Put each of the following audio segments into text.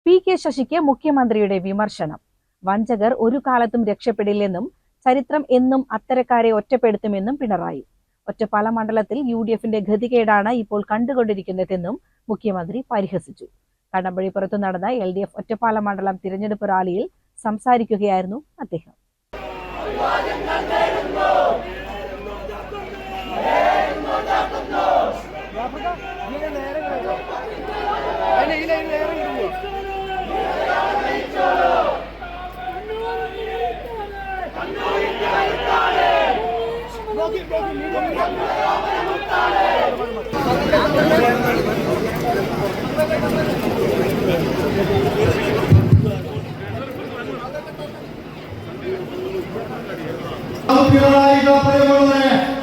P K. ശശിക്ക് മുഖ്യമന്ത്രിയുടെ വിമർശനം. വഞ്ചകർ ഒരു കാലത്തും രക്ഷപ്പെടില്ലെന്നും ചരിത്രം എന്നും അത്തരക്കാരെ ഒറ്റപ്പെടുത്തുമെന്നും പിണറായി. ഒറ്റപ്പാല മണ്ഡലത്തിൽ UDFന്റെ ഗതികേടാണ് ഇപ്പോൾ കണ്ടുകൊണ്ടിരിക്കുന്നതെന്നും മുഖ്യമന്ത്രി പരിഹസിച്ചു. കടമ്പഴിപ്പുറത്ത് നടന്ന LDF ഒറ്റപ്പാല മണ്ഡലം തിരഞ്ഞെടുപ്പ് റാലിയിൽ സംസാരിക്കുകയായിരുന്നു അദ്ദേഹം.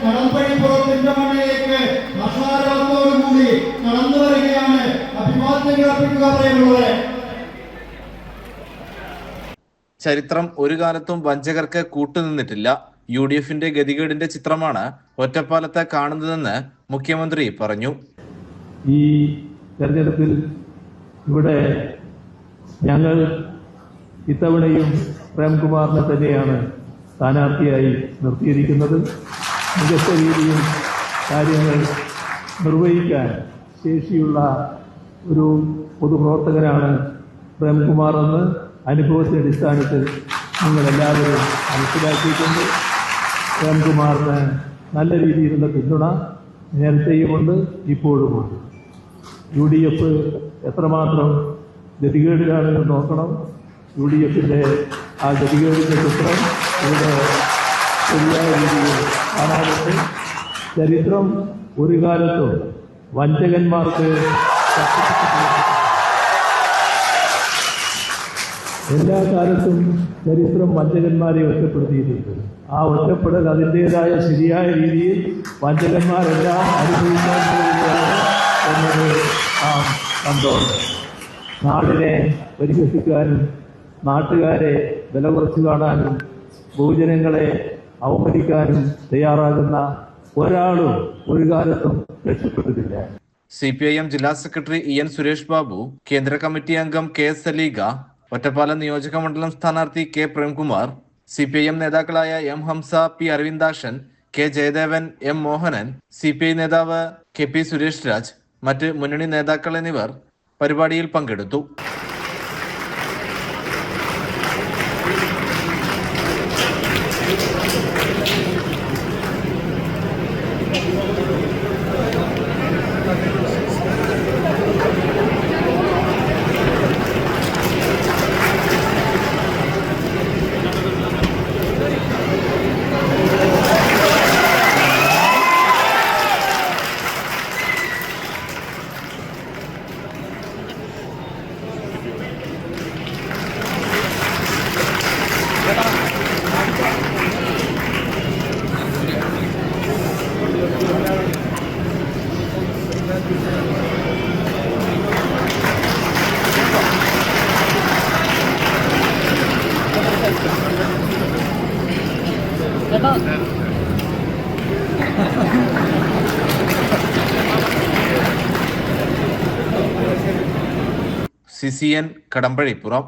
കടമ്പഴിപ്പുറത്തിന്റെ മണ്ണിലേക്ക് ആശാരോഗ്യത്തോടുകൂടി കടന്നു വരികയാണ്. അഭിവാദ്യങ്ങൾ. ചരിത്രം ഒരു കാലത്തും വഞ്ചകർക്ക് കൂട്ടുനിന്നിട്ടില്ല. UDFന്റെ ഗതികേടിന്റെ ചിത്രമാണ് ഒറ്റപ്പാലത്ത് കാണുന്നതെന്ന് മുഖ്യമന്ത്രി പറഞ്ഞു. ഈ തെരഞ്ഞെടുപ്പിൽ ഇവിടെ ഞങ്ങൾ ഇത്തവണയും പ്രേംകുമാറിനെ തന്നെയാണ് സ്ഥാനാർത്ഥിയായി നിർത്തിയിരിക്കുന്നത്. മികച്ച രീതിയിൽ കാര്യങ്ങൾ നിർവഹിക്കാൻ ശേഷിയുള്ള ഒരു പൊതുപ്രവർത്തകനാണ് പ്രേംകുമാർ എന്ന് അനുഭവത്തിന്റെ അടിസ്ഥാനത്തിൽ നിങ്ങളെല്ലാവരും മനസ്സിലാക്കിയിട്ടുണ്ട്. പ്രേംകുമാറിന് നല്ല രീതിയിലുള്ള പിന്തുണ നേരത്തെയുമുണ്ട്, ഇപ്പോഴുമുണ്ട്. UDF എത്രമാത്രം ഗതികേടിലാണെന്ന് നോക്കണം. UDFന്റെ ആ ഗതികേടിന്റെ ചിത്രം ഇവിടെ ശരിയായ രീതിയിൽ കാണാറുണ്ട്. ചരിത്രം ഒരു കാലത്തും വഞ്ചകന്മാർക്ക് എല്ലാ കാലത്തും ചരിത്രം വഞ്ചകന്മാരെ ഒറ്റപ്പെടുത്തിയിട്ടുണ്ട്. ആ ഒറ്റപ്പെടൽ അതിൻ്റെതായ ശരിയായ രീതിയിൽ വഞ്ചകന്മാരെല്ലാം അനുഭവിക്കാൻ പോവുകയാണ് എന്നത് നാം കണ്ടോണ്ട്. നാടിനെ പരിഹസിക്കാനും നാട്ടുകാരെ വില കുറച്ച് കാണാനും ബഹുജനങ്ങളെ അവമതിക്കാനും തയ്യാറാകുന്ന ഒരാളും ഒരു കാലത്തും രക്ഷപ്പെട്ടിട്ടില്ല. CPIM ജില്ലാ സെക്രട്ടറി EN സുരേഷ് ബാബു, കേന്ദ്ര കമ്മിറ്റി അംഗം KS സലീഗ, ഒറ്റപ്പാലം നിയോജക മണ്ഡലം സ്ഥാനാർത്ഥി K പ്രേംകുമാർ, CPIM നേതാക്കളായ M Hamza, P Aravindakshan, K Jayadevan, M Mohanan, CPI നേതാവ് KP സുരേഷ് രാജ്, മറ്റ് മുന്നണി നേതാക്കൾ എന്നിവർ പരിപാടിയിൽ പങ്കെടുത്തു. CCN കടമ്പഴിപ്പുറം.